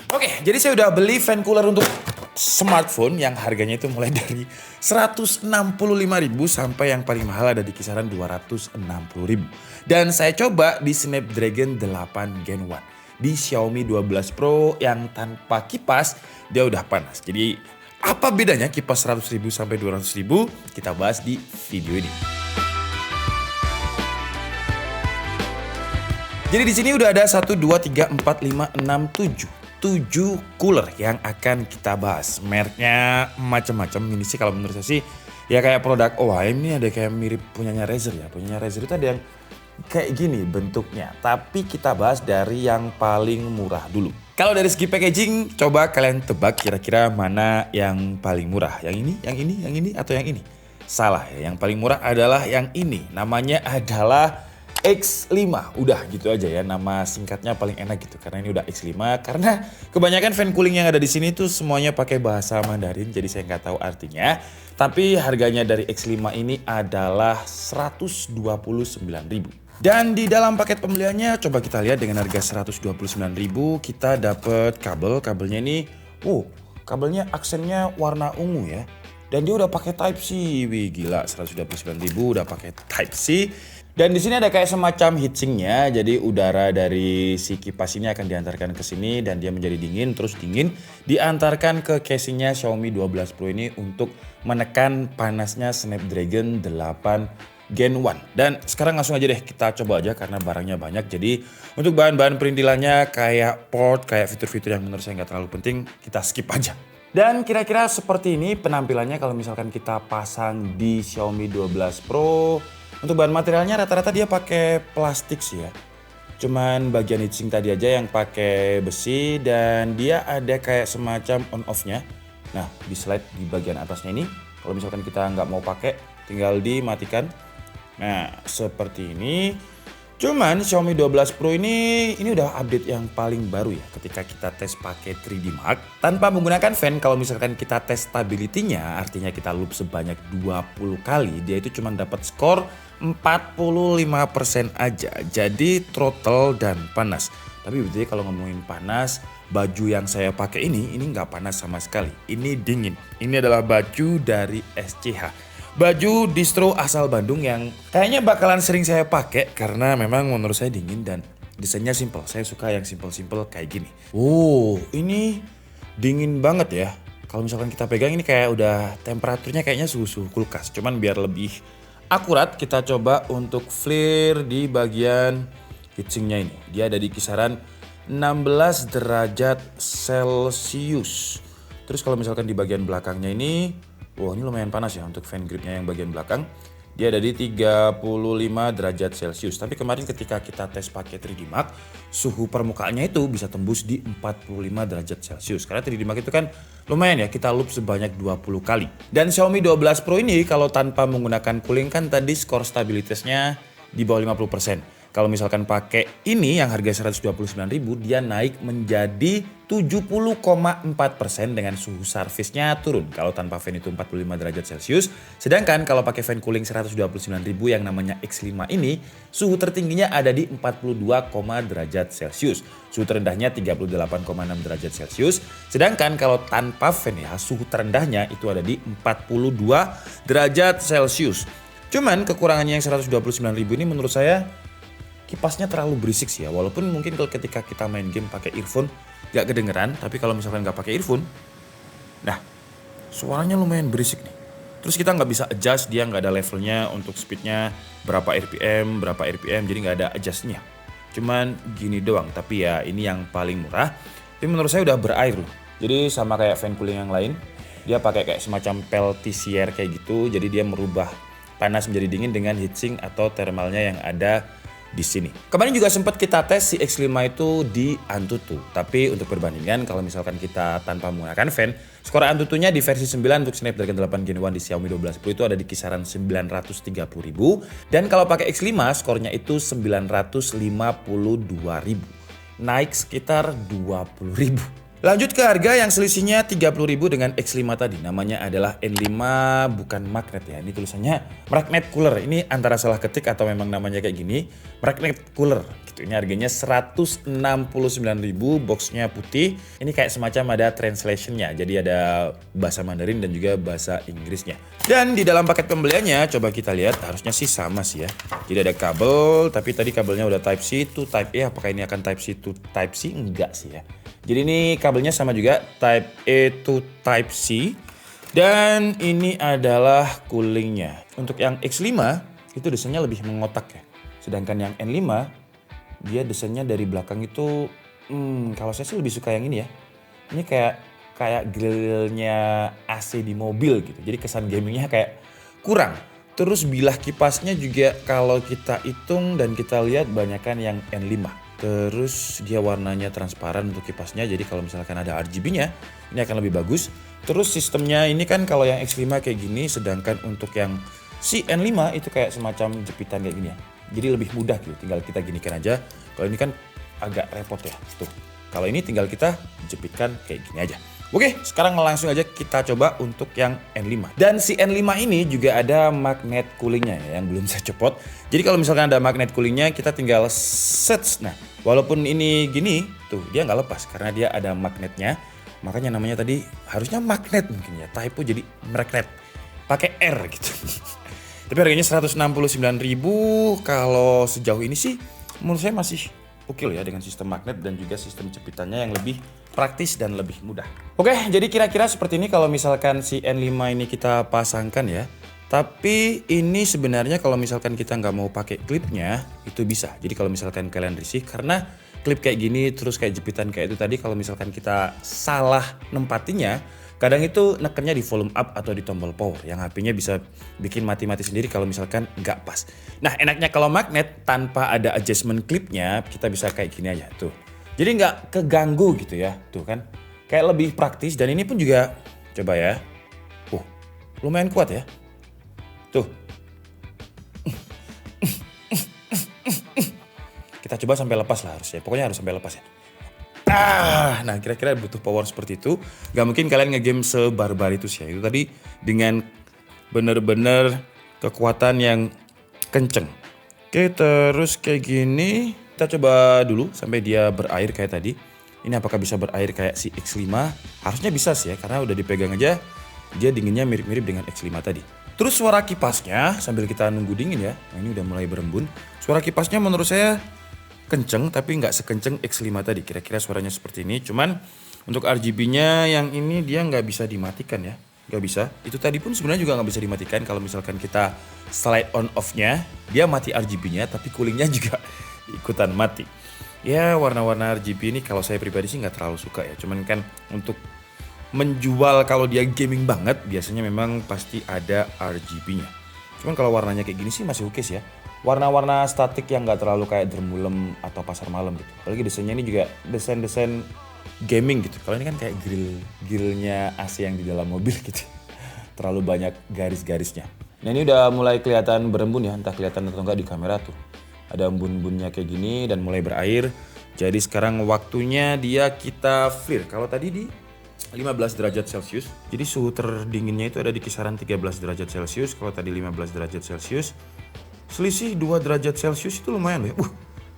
Oke, jadi saya udah beli fan cooler untuk smartphone yang harganya itu mulai dari 165.000 sampai yang paling mahal ada di kisaran 260.000. Dan saya coba di Snapdragon 8 Gen 1 di Xiaomi 12 Pro yang tanpa kipas dia udah panas. Jadi apa bedanya kipas 100.000 sampai 200.000? Kita bahas di video ini. Jadi di sini udah ada 1, 2, 3, 4, 5, 6, 7 cooler yang akan kita bahas. Mereknya macam-macam. Ini sih kalau menurut saya sih ya kayak produk OHM ini ada kayak mirip punyanya Razer ya. Punyanya Razer itu ada yang kayak gini bentuknya. Tapi kita bahas dari yang paling murah dulu. Kalau dari segi packaging, coba kalian tebak kira-kira mana yang paling murah. Yang ini, atau yang ini? Salah ya, yang paling murah adalah yang ini. Namanya adalah X5, udah gitu aja ya, nama singkatnya paling enak gitu karena ini udah X5. Karena kebanyakan fan cooling yang ada di sini tuh semuanya pakai bahasa Mandarin, jadi saya nggak tahu artinya. Tapi harganya dari X5 ini adalah 129.000. Dan di dalam paket pembeliannya coba kita lihat dengan harga 129.000 kita dapat kabelnya ini, kabelnya aksennya warna ungu ya. Dan dia udah pakai Type C, wih gila 129.000 udah pakai Type C. Dan di sini ada kayak semacam heatsinknya, jadi udara dari si kipas ini akan diantarkan ke sini dan dia menjadi dingin, terus dingin diantarkan ke casingnya Xiaomi 12 Pro ini untuk menekan panasnya Snapdragon 8 Gen 1. Dan sekarang langsung aja deh kita coba aja karena barangnya banyak. Jadi untuk bahan-bahan perintilannya kayak port, kayak fitur-fitur yang menurut saya nggak terlalu penting, kita skip aja. Dan kira-kira seperti ini penampilannya kalau misalkan kita pasang di Xiaomi 12 Pro. Untuk bahan materialnya rata-rata dia pakai plastik sih ya. Cuman bagian heatsink tadi aja yang pakai besi dan dia ada kayak semacam on off-nya. Nah, di slide di bagian atasnya ini kalau misalkan kita nggak mau pakai tinggal dimatikan. Nah, seperti ini. Cuman Xiaomi 12 Pro ini udah update yang paling baru ya ketika kita tes pakai 3D Mark tanpa menggunakan fan. Kalau misalkan kita tes stability-nya, artinya kita loop sebanyak 20 kali, dia itu cuma dapat skor 45% aja. Jadi throttle dan panas. Tapi betulnya kalau ngomongin panas, baju yang saya pakai ini nggak panas sama sekali. Ini dingin. Ini adalah baju dari SCH. Baju distro asal Bandung yang kayaknya bakalan sering saya pakai karena memang menurut saya dingin dan desainnya simple. Saya suka yang simple-simple kayak gini. Ini dingin banget ya. Kalau misalkan kita pegang ini kayak udah temperaturnya kayaknya suhu kulkas. Cuman biar lebih akurat kita coba untuk flare di bagian heatsinknya ini. Dia ada di kisaran 16 derajat Celcius. Terus kalau misalkan di bagian belakangnya ini, ini lumayan panas ya untuk fan gripnya yang bagian belakang. Dia ada di 35 derajat Celcius. Tapi kemarin ketika kita tes pakai 3D Mark, suhu permukaannya itu bisa tembus di 45 derajat Celcius. Karena 3D Mark itu kan lumayan ya, kita loop sebanyak 20 kali. Dan Xiaomi 12 Pro ini kalau tanpa menggunakan cooling kan tadi skor stabilitasnya di bawah 50%. Kalau misalkan pakai ini yang harga 129.000 dia naik menjadi 70,4% dengan suhu service-nya turun. Kalau tanpa fan itu 45 derajat Celcius. Sedangkan kalau pakai fan cooling 129.000 yang namanya X5 ini suhu tertingginya ada di 42, derajat Celcius. Suhu terendahnya 38,6 derajat Celcius. Sedangkan kalau tanpa fan ya suhu terendahnya itu ada di 42 derajat Celcius. Cuman kekurangannya yang 129.000 ini menurut saya kipasnya terlalu berisik sih ya, walaupun mungkin kalau ketika kita main game pakai earphone gak kedengeran, tapi kalau misalkan gak pakai earphone, nah suaranya lumayan berisik nih. Terus kita nggak bisa adjust, dia nggak ada levelnya untuk speednya berapa RPM, jadi nggak ada adjustnya. Cuman gini doang, tapi ya ini yang paling murah. Tapi menurut saya udah berair loh. Jadi sama kayak fan cooling yang lain, dia pakai kayak semacam peltisier kayak gitu, jadi dia merubah panas menjadi dingin dengan heatsink atau thermalnya yang ada di sini. Kemarin juga sempat kita tes si X5 itu di Antutu. Tapi untuk perbandingan kalau misalkan kita tanpa menggunakan fan, skor Antutunya di versi 9 untuk Snapdragon 8 Gen 1 di Xiaomi 12 Pro itu ada di kisaran 930.000. Dan kalau pakai X5 skornya itu 952.000. Naik sekitar 20.000. Lanjut ke harga yang selisihnya 30.000 dengan X5 tadi. Namanya adalah N5, bukan magnet ya. Ini tulisannya magnet cooler. Ini antara salah ketik atau memang namanya kayak gini. Magnet cooler gitu. Ini harganya 169.000, boxnya putih. Ini kayak semacam ada translationnya. Jadi ada bahasa Mandarin dan juga bahasa Inggrisnya. Dan di dalam paket pembeliannya coba kita lihat, harusnya sih sama sih ya. Jadi ada kabel, tapi tadi kabelnya udah Type C to Type A. Apakah ini akan Type C to Type C? Enggak sih ya. Jadi ini kabelnya sama juga, Type A to Type C. Dan ini adalah coolingnya. Untuk yang X5 itu desainnya lebih mengotak ya. Sedangkan yang N5 dia desainnya dari belakang itu, kalau saya sih lebih suka yang ini ya. Ini kayak grillnya AC di mobil gitu. Jadi kesan gamingnya kayak kurang. Terus bilah kipasnya juga kalau kita hitung dan kita lihat banyakan yang N5. Terus dia warnanya transparan untuk kipasnya, jadi kalau misalkan ada RGB-nya ini akan lebih bagus. Terus sistemnya ini kan kalau yang X5 kayak gini, sedangkan untuk yang si N5 itu kayak semacam jepitan kayak gini ya. Jadi lebih mudah gitu, tinggal kita ginikan aja. Kalau ini kan agak repot ya, tuh. Kalau ini tinggal kita jepitkan kayak gini aja. Oke, sekarang langsung aja kita coba untuk yang N5. Dan si N5 ini juga ada magnet coolingnya ya, yang belum saya copot. Jadi kalau misalkan ada magnet coolingnya, kita tinggal set. Nah, walaupun ini gini, tuh dia nggak lepas karena dia ada magnetnya. Makanya namanya tadi harusnya magnet mungkin ya, typo jadi magnet. Pakai R gitu. Tapi harganya 169.000. Kalau sejauh ini sih menurut saya masih oke ya dengan sistem magnet dan juga sistem jepitannya yang lebih praktis dan lebih mudah. Oke, jadi kira-kira seperti ini kalau misalkan si N5 ini kita pasangkan ya. Tapi ini sebenarnya kalau misalkan kita nggak mau pakai klipnya itu bisa. Jadi kalau misalkan kalian risih karena klip kayak gini terus kayak jepitan kayak itu tadi, kalau misalkan kita salah nempatinya, kadang itu nekennya di volume up atau di tombol power yang HP-nya bisa bikin mati-mati sendiri kalau misalkan nggak pas. Nah enaknya kalau magnet tanpa ada adjustment klipnya kita bisa kayak gini aja tuh. Jadi nggak keganggu gitu ya, tuh kan. Kayak lebih praktis dan ini pun juga, coba ya. Lumayan kuat ya. Tuh. Kita coba sampai lepas lah harusnya, pokoknya harus sampai lepas ya. Nah kira-kira butuh power seperti itu. Gak mungkin kalian ngegame sebarbar itu sih ya. Itu tadi dengan bener-bener kekuatan yang kenceng. Oke, terus kayak gini. Kita coba dulu sampai dia berair kayak tadi. Ini apakah bisa berair kayak si X5? Harusnya bisa sih ya, karena udah dipegang aja. Dia dinginnya mirip-mirip dengan X5 tadi. Terus suara kipasnya sambil kita nunggu dingin ya. Nah ini udah mulai berembun. Suara kipasnya menurut saya kenceng tapi nggak sekenceng X5 tadi. Kira-kira suaranya seperti ini. Cuman untuk RGB-nya yang ini dia nggak bisa dimatikan ya. Nggak bisa. Itu tadi pun sebenarnya juga nggak bisa dimatikan. Kalau misalkan kita slide on off-nya, dia mati RGB-nya tapi coolingnya juga ikutan mati. Ya warna-warna RGB ini kalau saya pribadi sih nggak terlalu suka ya. Cuman kan untuk menjual kalau dia gaming banget biasanya memang pasti ada RGB-nya. Cuman kalau warnanya kayak gini sih masih oke sih ya. Warna-warna statik yang nggak terlalu kayak Dermulem atau Pasar Malam gitu. Apalagi desainnya ini juga desain-desain gaming gitu. Kalau ini kan kayak grillnya AC yang di dalam mobil gitu. Terlalu banyak garis-garisnya. Nah ini udah mulai kelihatan berembun ya, entah kelihatan atau enggak di kamera tuh. Ada embun-embunnya kayak gini dan mulai berair. Jadi sekarang waktunya dia kita flare. Kalau tadi di 15 derajat Celcius. Jadi suhu terdinginnya itu ada di kisaran 13 derajat Celcius. Kalau tadi 15 derajat Celcius. Selisih 2 derajat Celcius itu lumayan loh ya.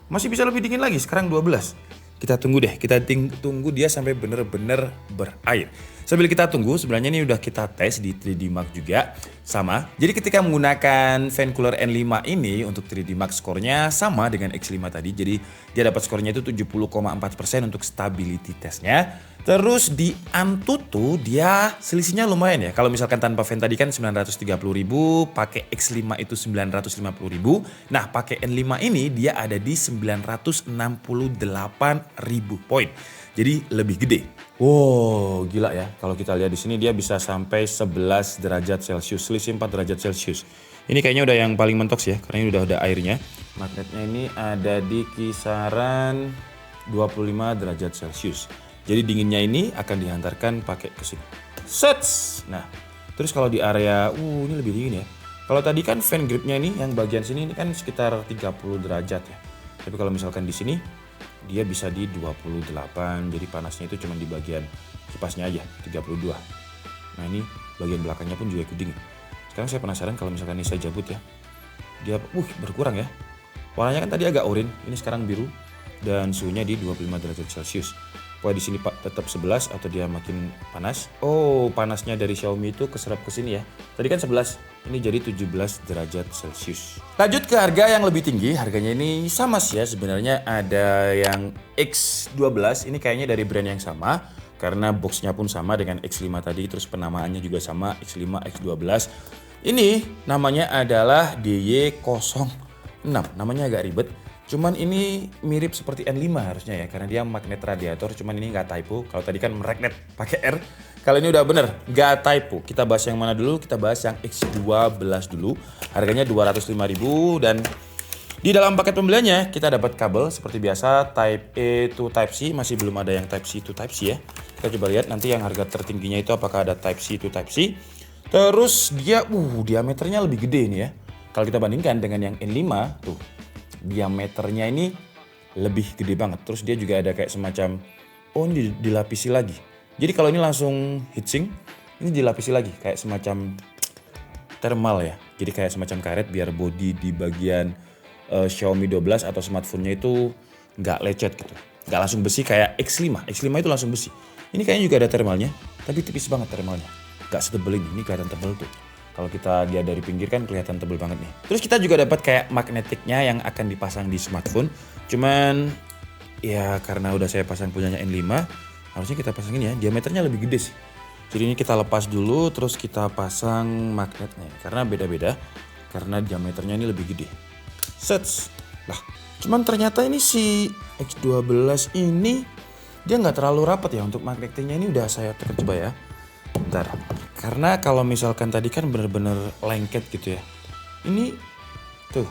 Masih bisa lebih dingin lagi, sekarang 12. Kita tunggu deh, kita tunggu dia sampai bener-bener berair. Sambil kita tunggu, sebenarnya ini udah kita tes di 3D Mark juga, sama. Jadi ketika menggunakan fan cooler N5 ini untuk 3D Mark skornya sama dengan X5 tadi. Jadi dia dapat skornya itu 70,4% untuk stability testnya. Terus di Antutu dia selisihnya lumayan ya. Kalau misalkan tanpa fan tadi kan 930.000, pakai X5 itu 950.000. Nah pakai N5 ini dia ada di 968.000 poin. Jadi lebih gede. Wow, gila ya. Kalau kita lihat di sini dia bisa sampai 11 derajat Celcius, selisih 4 derajat Celcius. Ini kayaknya udah yang paling mentok sih ya, karena ini udah ada airnya. Magnetnya ini ada di kisaran 25 derajat Celcius. Jadi dinginnya ini akan dihantarkan pakai ke sini. Sets. Nah, terus kalau di area ini lebih dingin ya. Kalau tadi kan fan gripnya ini yang bagian sini ini kan sekitar 30 derajat ya. Tapi kalau misalkan di sini dia bisa di 28. Jadi panasnya itu cuma di bagian kipasnya aja 32. Nah ini bagian belakangnya pun juga ikut dingin. Sekarang saya penasaran kalau misalkan ini saya cabut ya. Dia berkurang ya. Warnanya kan tadi agak oranye, ini sekarang biru dan suhunya di 25 derajat Celcius. Apakah di sini tetap 11 atau dia makin panas? Oh, panasnya dari Xiaomi itu keserap ke sini ya. Tadi kan 11, ini jadi 17 derajat Celcius. Lanjut ke harga yang lebih tinggi, harganya ini sama sih ya sebenarnya. Ada yang X12, ini kayaknya dari brand yang sama karena boxnya pun sama dengan X5 tadi, terus penamaannya juga sama X5, X12. Ini namanya adalah DY06, namanya agak ribet. Cuman ini mirip seperti N5 harusnya ya, karena dia magnet radiator, cuman ini nggak typo. Kalau tadi kan magnet pakai R, kalau ini udah bener, nggak typo. Kita bahas yang mana dulu? Kita bahas yang X12 dulu. Harganya 205.000 dan di dalam paket pembeliannya kita dapat kabel seperti biasa Type A to Type C, masih belum ada yang Type C to Type C ya. Kita coba lihat nanti yang harga tertingginya itu apakah ada Type C to Type C. Terus dia diameternya lebih gede nih ya. Kalau kita bandingkan dengan yang N5 tuh, diameternya ini lebih gede banget. Terus dia juga ada kayak semacam ini dilapisi lagi. Jadi kalau ini langsung heatsink, ini dilapisi lagi kayak semacam thermal ya. Jadi kayak semacam karet biar body di bagian Xiaomi 12 atau smartphone-nya itu nggak lecet gitu. Nggak langsung besi kayak X5. X5 itu langsung besi. Ini kayaknya juga ada thermalnya, tapi tipis banget thermalnya. Nggak setebel ini kelihatan tebel tuh. Kalau kita lihat dari pinggir kan kelihatan tebel banget nih. Terus kita juga dapat kayak magnetiknya yang akan dipasang di smartphone. Cuman ya karena udah saya pasang punyanya N5, harusnya kita pasangin ya. Diameternya lebih gede sih. Jadi ini kita lepas dulu terus kita pasang magnetnya. Karena beda-beda. Karena diameternya ini lebih gede. Sets. Lah, cuman ternyata ini si X12 ini dia nggak terlalu rapat ya untuk magnetiknya. Ini udah saya tekan coba ya. Bentar. Karena kalau misalkan tadi kan bener-bener lengket gitu ya. Ini tuh.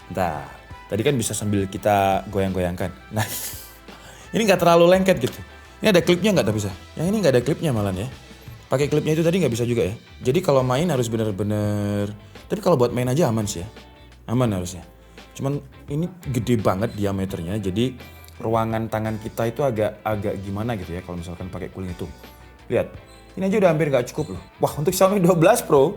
Bentar. Tadi kan bisa sambil kita goyang-goyangkan. Nah. Ini nggak terlalu lengket gitu. Ini ada klipnya nggak tapi bisa. Yang ini nggak ada klipnya malah ya. Pakai klipnya itu tadi nggak bisa juga ya. Jadi kalau main harus bener-bener. Tapi kalau buat main aja aman sih ya. Aman harusnya. Cuman ini gede banget diameternya. Jadi ruangan tangan kita itu agak gimana gitu ya kalau misalkan pakai cooling itu. Lihat. Ini aja udah hampir gak cukup loh. Wah, untuk Xiaomi 12 Pro.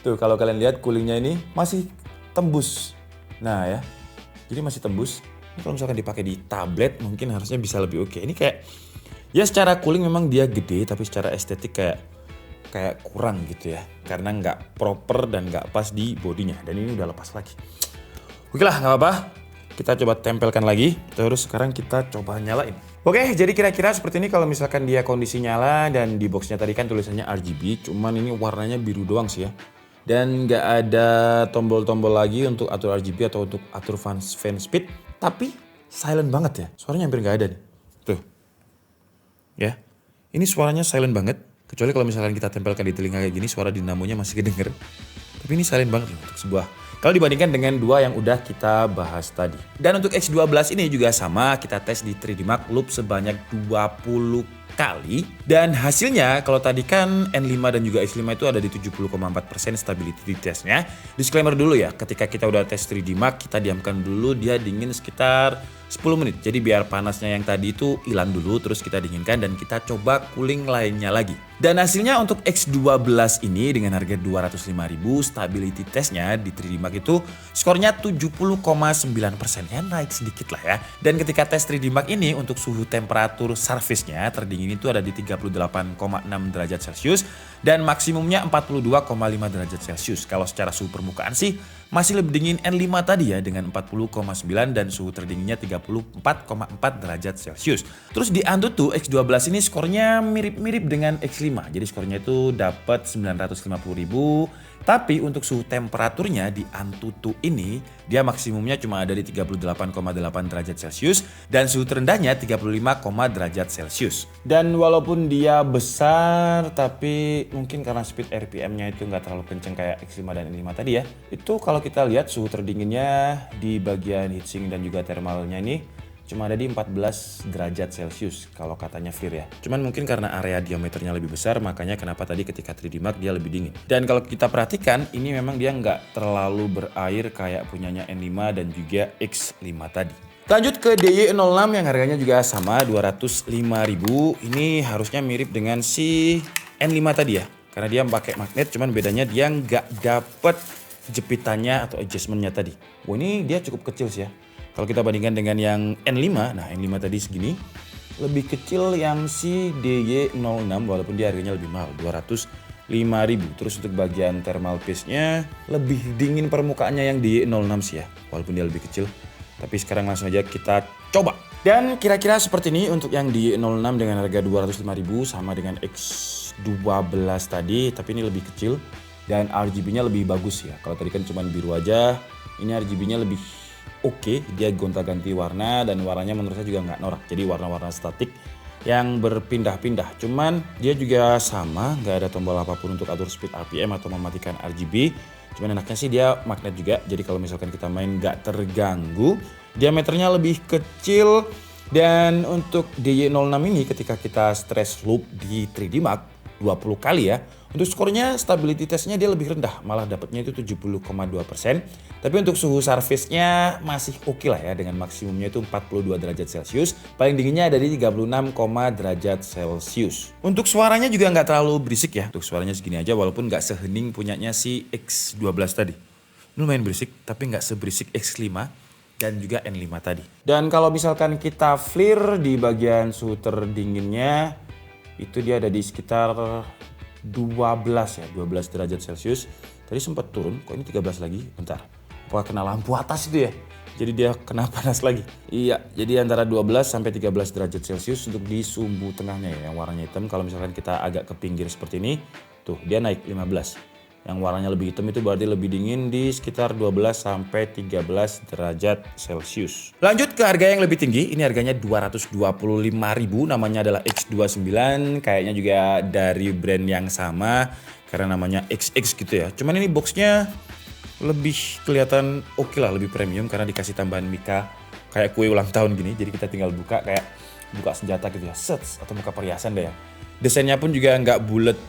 Tuh kalau kalian lihat coolingnya ini masih tembus. Nah ya. Jadi masih tembus. Ini kalau misalkan dipakai di tablet mungkin harusnya bisa lebih oke. Ini kayak ya secara cooling memang dia gede tapi secara estetik kayak kurang gitu ya. Karena nggak proper dan nggak pas di bodinya. Dan ini udah lepas lagi. Oke lah, nggak apa-apa. Kita coba tempelkan lagi. Terus sekarang kita coba nyalain. Oke, jadi kira-kira seperti ini kalau misalkan dia kondisi nyala dan di boxnya tadi kan tulisannya RGB, cuman ini warnanya biru doang sih ya. Dan nggak ada tombol-tombol lagi untuk atur RGB atau untuk atur fan speed, tapi silent banget ya. Suaranya hampir nggak ada nih. Tuh. Ya. Ini suaranya silent banget, kecuali kalau misalkan kita tempelkan di telinga kayak gini, suara dinamonya masih kedenger. Tapi ini silent banget loh untuk sebuah. Kalau dibandingkan dengan dua yang udah kita bahas tadi. Dan untuk X12 ini juga sama, kita tes di 3D Mark Loop sebanyak 20 kali. Dan hasilnya kalau tadi kan N5 dan juga X5 itu ada di 70,4% stability testnya. Disclaimer dulu ya, ketika kita udah tes 3D Mark, kita diamkan dulu dia dingin sekitar 10 menit. Jadi biar panasnya yang tadi itu hilang dulu, terus kita dinginkan dan kita coba cooling lainnya lagi. Dan hasilnya untuk X12 ini dengan harga 205.000, stability testnya di 3D Mark itu skornya 70,9%, ya naik sedikit lah ya. Dan ketika tes 3D Mark ini untuk suhu temperatur surface-nya terdingin itu ada di 38,6 derajat Celcius dan maksimumnya 42,5 derajat Celcius. Kalau secara suhu permukaan sih masih lebih dingin N5 tadi ya dengan 40,9 dan suhu terdinginnya 34,4 derajat Celcius. Terus di Antutu X12 ini skornya mirip-mirip dengan X5. Jadi skornya itu dapat 950.000. Tapi untuk suhu temperaturnya di Antutu ini dia maksimumnya cuma ada di 38,8 derajat Celcius dan suhu terendahnya 35, derajat Celcius. Dan walaupun dia besar tapi mungkin karena speed RPM-nya itu nggak terlalu kenceng kayak X5 dan N5 tadi ya. Itu kalau kita lihat suhu terdinginnya di bagian heatsink dan juga thermalnya ini cuma ada di 14 derajat Celcius kalau katanya Fir ya. Cuman mungkin karena area diameternya lebih besar makanya kenapa tadi ketika 3D Mark dia lebih dingin. Dan kalau kita perhatikan ini memang dia nggak terlalu berair kayak punyanya N5 dan juga X5 tadi. Lanjut ke DY06 yang harganya juga sama 205.000. Ini harusnya mirip dengan si N5 tadi ya. Karena dia pakai magnet, cuman bedanya dia nggak dapet jepitannya atau adjustmentnya tadi. Wah, ini dia cukup kecil sih ya. Kalau kita bandingkan dengan yang N5, nah N5 tadi segini, lebih kecil yang si DY06 walaupun dia harganya lebih mahal, 205.000. Terus untuk bagian thermal paste-nya lebih dingin permukaannya yang DY06 sih ya, walaupun dia lebih kecil. Tapi sekarang langsung aja kita coba. Dan kira-kira seperti ini untuk yang DY06 dengan harga 205.000 sama dengan X12 tadi, tapi ini lebih kecil dan RGB-nya lebih bagus ya. Kalau tadi kan cuma biru aja, ini RGB-nya lebih oke. Dia gonta-ganti warna dan warnanya menurut saya juga nggak norak. Jadi warna-warna statik yang berpindah-pindah. Cuman dia juga sama, nggak ada tombol apapun untuk atur speed RPM atau mematikan RGB. Cuman enaknya sih dia magnet juga. Jadi kalau misalkan kita main nggak terganggu. Diameternya lebih kecil. Dan untuk DY06 ini ketika kita stress loop di 3D Mark 20 kali ya. Untuk skornya stability testnya dia lebih rendah, malah dapatnya itu 70,2%. Tapi untuk suhu surface-nya masih oke lah ya, dengan maksimumnya itu 42 derajat Celcius. Paling dinginnya ada di 36, derajat Celcius. Untuk suaranya juga nggak terlalu berisik ya. Untuk suaranya segini aja walaupun nggak sehening punyanya si X12 tadi. Ini lumayan berisik tapi nggak seberisik X5 dan juga N5 tadi. Dan kalau misalkan kita FLIR di bagian suhu terdinginnya, itu dia ada di sekitar 12 ya, 12 derajat Celcius. Tadi sempat turun, kok ini 13 lagi? Bentar. Apakah kena lampu atas itu ya? Jadi dia kena panas lagi. Iya, jadi antara 12 sampai 13 derajat Celcius untuk di sumbu tengahnya ya, yang warnanya hitam. Kalau misalkan kita agak ke pinggir seperti ini, tuh dia naik 15. Yang warnanya lebih hitam itu berarti lebih dingin di sekitar 12 sampai 13 derajat Celcius. Lanjut ke harga yang lebih tinggi. Ini harganya 225.000, namanya adalah X29. Kayaknya juga dari brand yang sama karena namanya XX gitu ya. Cuman ini boxnya lebih kelihatan oke lah, lebih premium karena dikasih tambahan mika kayak kue ulang tahun gini. Jadi kita tinggal buka kayak buka senjata gitu ya, sets, atau buka perhiasan deh ya. Desainnya pun juga nggak bulat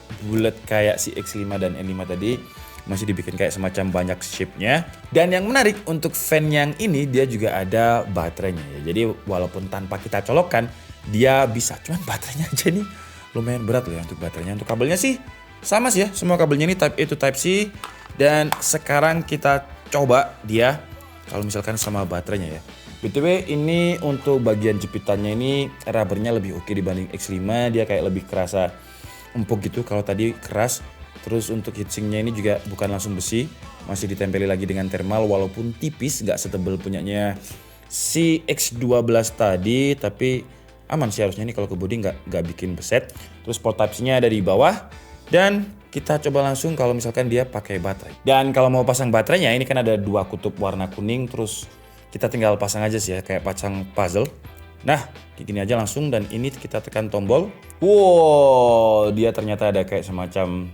kayak si X5 dan N5 tadi, masih dibikin kayak semacam banyak shape-nya. Dan yang menarik untuk fan yang ini dia juga ada baterainya ya. Jadi walaupun tanpa kita colokkan dia bisa, cuman baterainya aja nih lumayan berat loh ya untuk baterainya. Untuk kabelnya sih sama sih ya, semua kabelnya ini Type A to Type C. Dan sekarang kita coba dia kalau misalkan sama baterainya ya. BTW ini untuk bagian jepitannya ini rubbernya lebih oke dibanding X5. Dia kayak lebih kerasa empuk gitu, kalau tadi keras. Terus untuk heatsinknya ini juga bukan langsung besi, masih ditempeli lagi dengan thermal walaupun tipis, nggak setebal punyanya si X12 tadi. Tapi aman sih harusnya ini kalau ke body nggak bikin beset. Terus port Type-C-nya ada di bawah. Dan kita coba langsung kalau misalkan dia pakai baterai. Dan kalau mau pasang baterainya ini kan ada dua kutub warna kuning, terus kita tinggal pasang aja sih ya, kayak pasang puzzle. Nah, kayak gini aja langsung, dan ini kita tekan tombol. Wow, dia ternyata ada kayak semacam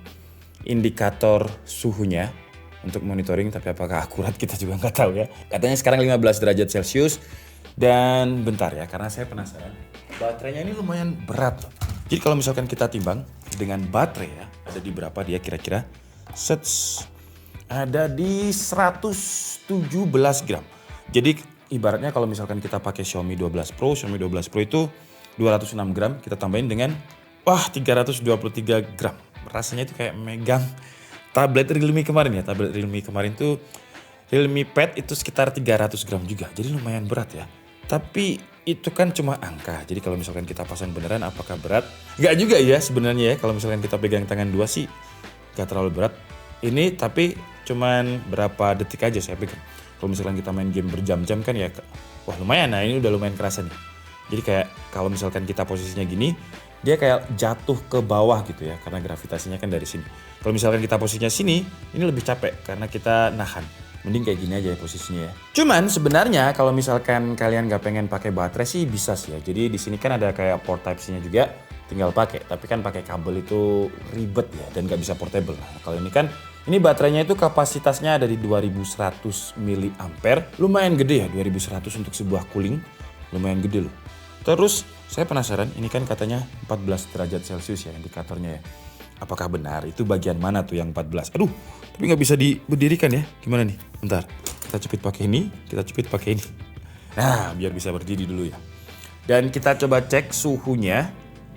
indikator suhunya untuk monitoring, tapi apakah akurat kita juga nggak tahu ya. Katanya sekarang 15 derajat Celcius. Dan bentar ya, karena saya penasaran. Baterainya ini lumayan berat loh. Jadi kalau misalkan kita timbang dengan baterai ya, ada di berapa dia kira-kira? Sets, ada di 117 gram. Jadi ibaratnya kalau misalkan kita pakai Xiaomi 12 Pro itu 206 gram, kita tambahin dengan 323 gram. Rasanya itu kayak megang tablet Realme kemarin ya. Tablet Realme kemarin tuh Realme Pad itu sekitar 300 gram juga. Jadi lumayan berat ya. Tapi itu kan cuma angka. Jadi kalau misalkan kita pasang beneran apakah berat? Enggak juga ya sebenarnya ya. Kalau misalkan kita pegang tangan dua sih gak terlalu berat. Ini tapi cuman berapa detik aja saya pegang. Kalau misalkan kita main game berjam-jam kan ya, wah lumayan. Nah ini udah lumayan kerasa nih. Jadi kayak kalau misalkan kita posisinya gini, dia kayak jatuh ke bawah gitu ya, karena gravitasinya kan dari sini. Kalau misalkan kita posisinya sini, ini lebih capek karena kita nahan. Mending kayak gini aja ya posisinya ya. Cuman sebenarnya kalau misalkan kalian gak pengen pakai baterai sih bisa sih ya. Jadi di sini kan ada kayak port Type-C-nya juga, tinggal pakai. Tapi kan pakai kabel itu ribet ya dan gak bisa portable. Nah, kalau ini kan, ini baterainya itu kapasitasnya ada di 2100 mAh. Lumayan gede ya, 2100 untuk sebuah cooling. Lumayan gede loh. Terus saya penasaran, ini kan katanya 14 derajat Celcius ya indikatornya ya. Apakah benar? Itu bagian mana tuh yang 14? Aduh, tapi nggak bisa diberdirikan ya. Gimana nih? Bentar, kita cepit pakai ini, kita cepit pakai ini. Nah, biar bisa berdiri dulu ya. Dan kita coba cek suhunya.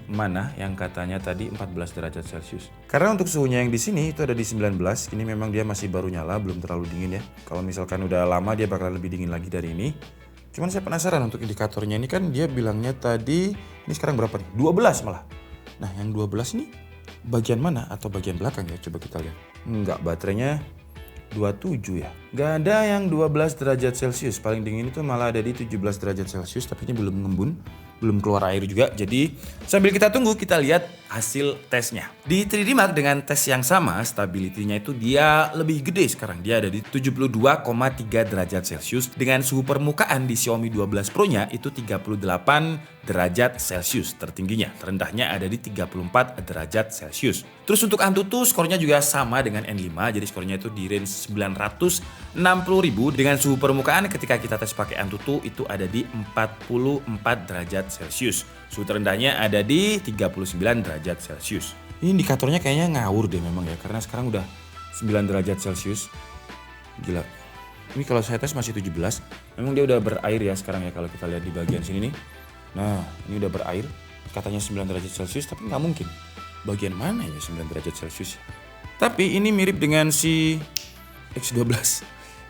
Mana yang katanya tadi 14 derajat Celcius. Karena untuk suhunya yang di sini itu ada di 19. Ini memang dia masih baru nyala, belum terlalu dingin ya. Kalau misalkan udah lama dia bakal lebih dingin lagi dari ini. Cuman saya penasaran untuk indikatornya ini kan dia bilangnya tadi ini sekarang berapa nih? 12 malah. Nah, yang 12 ini bagian mana atau bagian belakang ya? Coba kita lihat. Enggak, baterainya 27 ya. Nggak ada yang 12 derajat Celcius. Paling dingin itu malah ada di 17 derajat Celcius. Tapi ini belum ngembun, belum keluar air juga. Jadi sambil kita tunggu, kita lihat hasil tesnya. Di 3D Mark dengan tes yang sama, stability-nya itu dia lebih gede sekarang. Dia ada di 72,3 derajat Celcius. Dengan suhu permukaan di Xiaomi 12 Pro-nya itu 38 derajat Celcius tertingginya. Terendahnya ada di 34 derajat Celcius. Terus untuk Antutu skornya juga sama dengan N5. Jadi skornya itu di range 960.000 dengan suhu permukaan ketika kita tes pakai Antutu itu ada di 44 derajat Celcius. Suhu terendahnya ada di 39 derajat Celcius. Ini indikatornya kayaknya ngawur deh memang ya, karena sekarang udah 9 derajat Celcius. Gila. Ini kalau saya tes masih 17. Memang dia udah berair ya sekarang ya kalau kita lihat di bagian sini nih. Nah, ini udah berair. Katanya 9 derajat Celcius, tapi nggak mungkin. Bagian mana ya 9 derajat Celcius? Tapi ini mirip dengan si X12.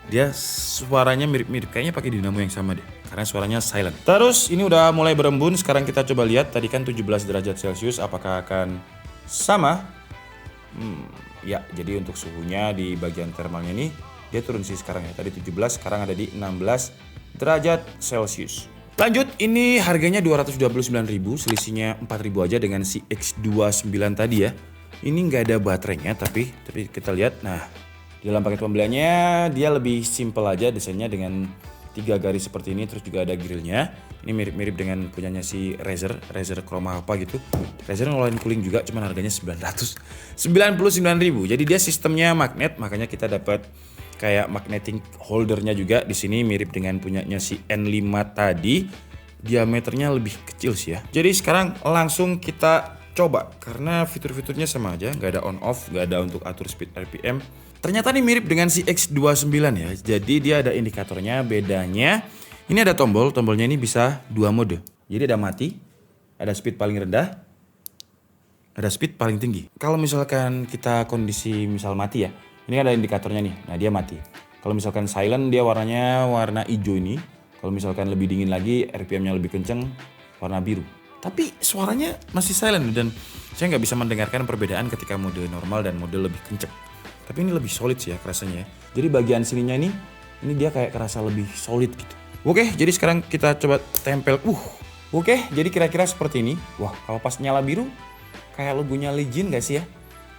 Dia suaranya mirip-mirip, kayaknya pakai dinamo yang sama deh. Karena suaranya silent. Terus ini udah mulai berembun, sekarang kita coba lihat. Tadi kan 17 derajat Celcius, apakah akan sama? Ya, jadi untuk suhunya di bagian thermalnya ini, dia turun sih sekarang ya. Tadi 17, sekarang ada di 16 derajat Celcius. Lanjut, ini harganya 229.000, selisihnya 4.000 aja dengan si X29 tadi ya. Ini nggak ada baterainya, tapi kita lihat. Nah, di dalam paket pembeliannya dia lebih simple aja desainnya dengan 3 garis seperti ini, terus juga ada grillnya. Ini mirip-mirip dengan punyanya si Razer Chroma apa gitu. Razer ngeluarin cooling juga, cuman harganya 999.000. Jadi dia sistemnya magnet, makanya kita dapat kayak magnetic holdernya juga di sini mirip dengan punyanya si N5 tadi. Diameternya lebih kecil sih ya. Jadi sekarang langsung kita coba karena fitur-fiturnya sama aja, nggak ada on off, nggak ada untuk atur speed RPM. Ternyata ini mirip dengan si X29 ya. Jadi dia ada indikatornya, bedanya ini ada tombolnya ini bisa 2 mode. Jadi ada mati, ada speed paling rendah, ada speed paling tinggi. Kalau misalkan kita kondisi misal mati ya, ini ada indikatornya nih. Nah, dia mati. Kalau misalkan silent dia warnanya warna hijau ini. Kalau misalkan lebih dingin lagi, RPM-nya lebih kenceng, warna biru. Tapi suaranya masih silent dan saya nggak bisa mendengarkan perbedaan ketika mode normal dan mode lebih kenceng. Tapi ini lebih solid sih ya kerasanya ya. Jadi bagian sininya ini dia kayak kerasa lebih solid gitu. Oke, jadi sekarang kita coba tempel. Oke, jadi kira-kira seperti ini. Wah, kalau pas nyala biru kayak logonya Legend gak sih ya?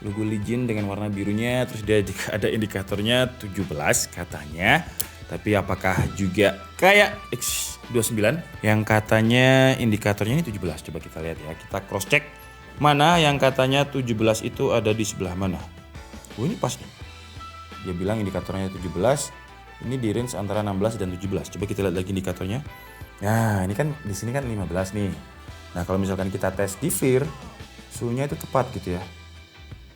Logo Legend dengan warna birunya, terus dia juga ada indikatornya 17 katanya. Tapi apakah juga kayak X29 yang katanya indikatornya ini 17? Coba kita lihat ya, kita cross check. Mana yang katanya 17 itu ada di sebelah mana? Ini pas nih. Dia bilang indikatornya 17, ini di range antara 16 dan 17. Coba kita lihat lagi indikatornya. Nah, ini kan di sini kan 15 nih. Nah, kalau misalkan kita tes di VIR, suhunya itu tepat gitu ya.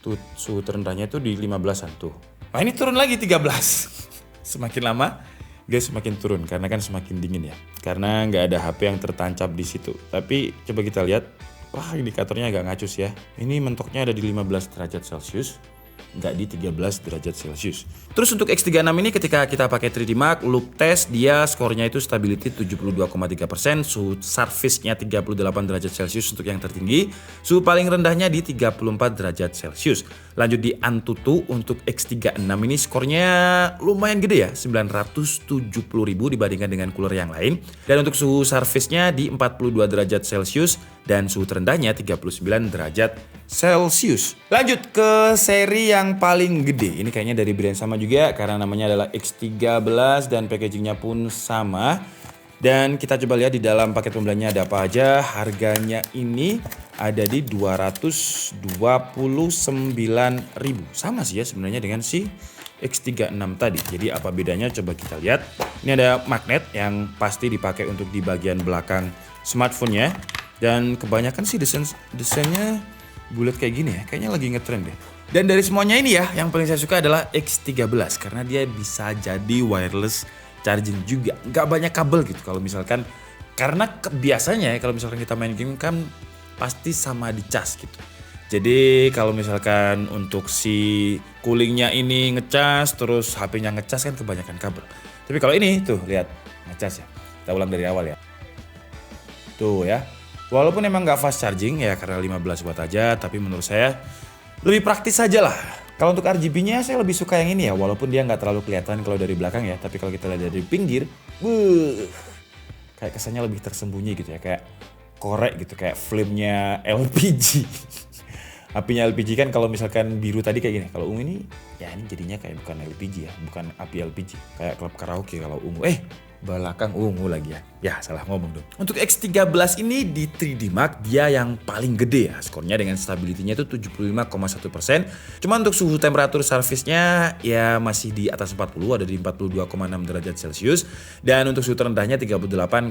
Tuh, suhu terendahnya itu di 15-an tuh. Nah, ini turun lagi 13. Semakin lama dia semakin turun karena kan semakin dingin ya. Karena nggak ada HP yang tertancap di situ. Tapi coba kita lihat. Wah, indikatornya agak ngacus ya. Ini mentoknya ada di 15 derajat Celcius. Nggak di 13 derajat Celcius. Terus untuk X36 ini ketika kita pakai 3D Mark loop test, dia skornya itu stability 72,3%, suhu surface-nya 38 derajat Celcius untuk yang tertinggi, suhu paling rendahnya di 34 derajat Celcius. Lanjut di Antutu untuk X36 ini skornya lumayan gede ya, 970.000 dibandingkan dengan cooler yang lain. Dan untuk suhu surface-nya di 42 derajat Celcius dan suhu terendahnya 39 derajat Celcius. Lanjut ke seri yang paling gede. Ini kayaknya dari brand sama juga karena namanya adalah X13 dan packagingnya pun sama. Dan kita coba lihat di dalam paket pembeliannya ada apa aja. Harganya ini ada di 229.000. Sama sih ya sebenarnya dengan si X36 tadi. Jadi apa bedanya coba kita lihat. Ini ada magnet yang pasti dipakai untuk di bagian belakang smartphone-nya. Dan kebanyakan sih desainnya bulat kayak gini ya, kayaknya lagi ngetrend deh. Dan dari semuanya ini ya, yang paling saya suka adalah X13 karena dia bisa jadi wireless charging juga. Nggak banyak kabel gitu kalau misalkan, karena biasanya kalau misalkan kita main game kan pasti sama di cas gitu. Jadi kalau misalkan untuk si coolingnya ini ngecas, terus HP-nya ngecas kan kebanyakan kabel. Tapi kalau ini tuh lihat ngecas ya. Kita ulang dari awal ya. Tuh ya. Walaupun emang nggak fast charging ya karena 15 watt aja, tapi menurut saya lebih praktis aja lah. Kalau untuk RGB-nya saya lebih suka yang ini ya, walaupun dia nggak terlalu kelihatan kalau dari belakang ya. Tapi kalau kita lihat dari pinggir, kayak kesannya lebih tersembunyi gitu ya, kayak korek gitu, kayak flame-nya LPG. Apinya LPG kan kalau misalkan biru tadi kayak gini, kalau ungu ini ya ini jadinya kayak bukan LPG ya, bukan api LPG. Kayak klub karaoke kalau ungu. Belakang ungu lagi ya. Ya salah ngomong dong. Untuk X13 ini di 3D Mark dia yang paling gede ya. Skornya dengan stability-nya itu 75,1%. Cuma untuk suhu temperatur surface-nya ya masih di atas 40, ada di 42,6 derajat Celcius. Dan untuk suhu terendahnya 38,3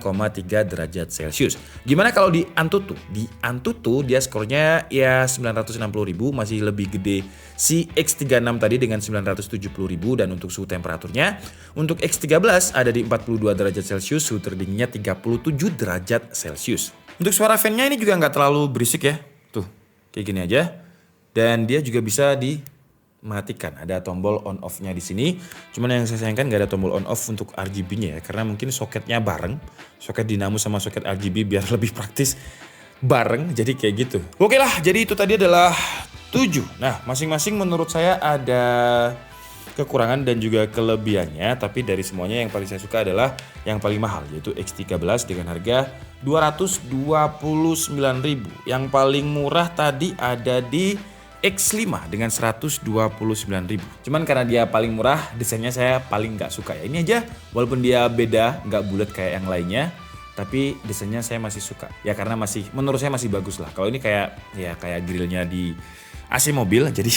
derajat Celcius. Gimana kalau di Antutu? Di Antutu dia skornya ya 960.000, masih lebih gede si X36 tadi dengan 970.000. Dan untuk suhu temperaturnya untuk X13 ada di 42 derajat Celcius, suhu terdinginnya 37 derajat Celcius. Untuk suara fan-nya ini juga nggak terlalu berisik ya. Tuh, kayak gini aja. Dan dia juga bisa dimatikan. Ada tombol on off-nya di sini. Cuman yang saya sayangkan nggak ada tombol on off untuk RGB-nya ya, karena mungkin soketnya bareng. Soket dinamo sama soket RGB biar lebih praktis bareng, jadi kayak gitu. Oke lah, jadi itu tadi adalah 7. Nah, masing-masing menurut saya ada kekurangan dan juga kelebihannya, tapi dari semuanya yang paling saya suka adalah yang paling mahal, yaitu X13 dengan harga 229.000. Yang paling murah tadi ada di X5 dengan 129.000. Cuman karena dia paling murah, desainnya saya paling nggak suka ya. Ini aja, walaupun dia beda, nggak bulat kayak yang lainnya, tapi desainnya saya masih suka. Ya karena masih, menurut saya masih bagus lah. Kalau ini kayak grillnya di AC mobil, jadi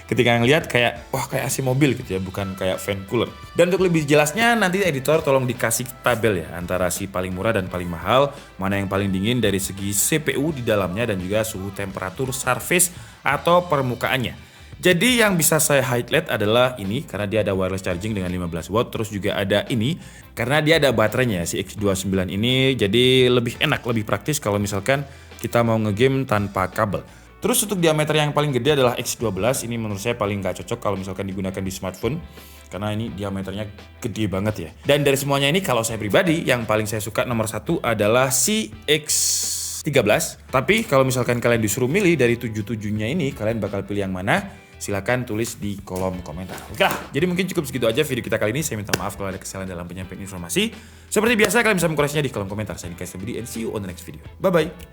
ketika ngeliat kayak kayak AC mobil gitu ya, bukan kayak fan cooler. Dan untuk lebih jelasnya nanti editor tolong dikasih tabel ya antara si paling murah dan paling mahal, mana yang paling dingin dari segi CPU di dalamnya dan juga suhu temperatur surface atau permukaannya. Jadi yang bisa saya highlight adalah ini karena dia ada wireless charging dengan 15 watt, terus juga ada ini karena dia ada baterainya si X29 ini, jadi lebih enak, lebih praktis kalau misalkan kita mau ngegame tanpa kabel. Terus untuk diameter yang paling gede adalah X12, ini menurut saya paling nggak cocok kalau misalkan digunakan di smartphone, karena ini diameternya gede banget ya. Dan dari semuanya ini kalau saya pribadi, yang paling saya suka nomor 1 adalah si X13. Tapi kalau misalkan kalian disuruh milih dari 7-7-nya ini, kalian bakal pilih yang mana? Silakan tulis di kolom komentar. Oke lah, jadi mungkin cukup segitu aja video kita kali ini. Saya minta maaf kalau ada kesalahan dalam penyampaian informasi. Seperti biasa kalian bisa mengkoreksinya di kolom komentar. Saya Nikai Sabudi and see you on the next video. Bye-bye.